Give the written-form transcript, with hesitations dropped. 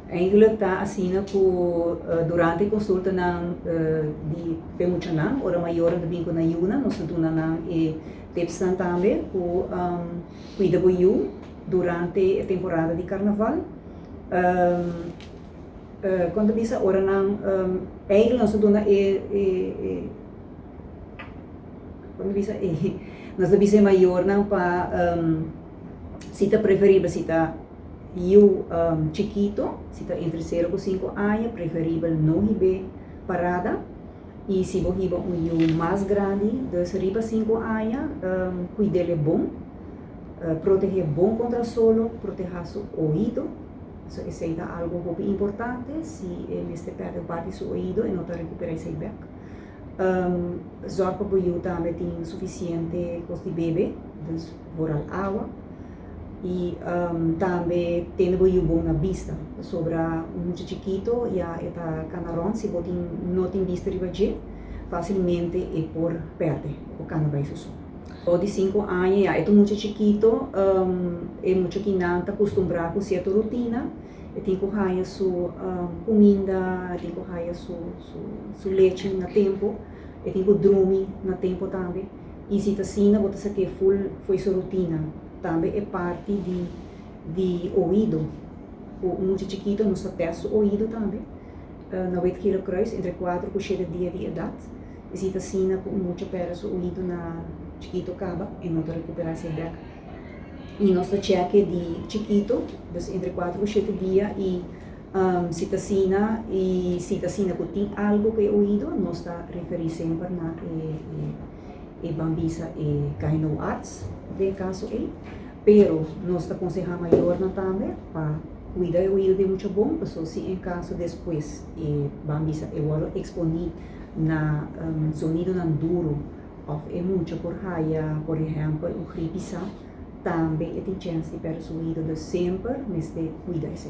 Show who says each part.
Speaker 1: Eigenlijk está assim durante a consulta de pemuchanan, ora maior de bingo na yuna, nós tunanan e tepsan também cuida boiu durante a temporada de carnaval. Quando bisa ora nan eigenlijk nós tuna quando bisa nós bisa maior nan pa sita preferível sita chiquito, se está entre 0 e 5 anos, preferível não ribe parada. E se você ribe mais grande, de 0 a 5 anos, cuidar é bom, proteger bom contra o solo, proteger seu ouvido. Isso é algo muito importante, se você perde parte do seu ouvido e não está recuperando seu bec. Zorpa para o também tem suficiente coisa de bebê, por água. E também tem bom na vista, sobre muito chiquito e a canarão, se você não tem vista de baixo, facilmente é por perder o canarão isso. O de 5 anos é muito chiquito, é muito que não está acostumado com certa rotina, e tem que ter sua comida, tem que ter sua leite no tempo, e tem que dormir no tempo também. E se está assim, você sabe que foi sua rotina. Também é parte de ouvido. O muito chiquito não se testa o ouvido também. Na 8 kg, entre 4 e 7 dias de idade. E se assim, com muito perto o ouvido na chiquito acaba e não recuperar esse bec. E nós cheque de chiquito, entre 4 e 7 dias e se assim que tem algo que é ouvido, nós referir sempre na bambisa e cai no arts de caso pero nós aconselhamos maior também para cuidar o ouvido de muito bom, porque se em caso depois bambisa igual exponer na sonido na duro ou é muito por raia, por exemplo, o gripisa também tem chance de perder o ouvido de sempre, mas de cuidar esse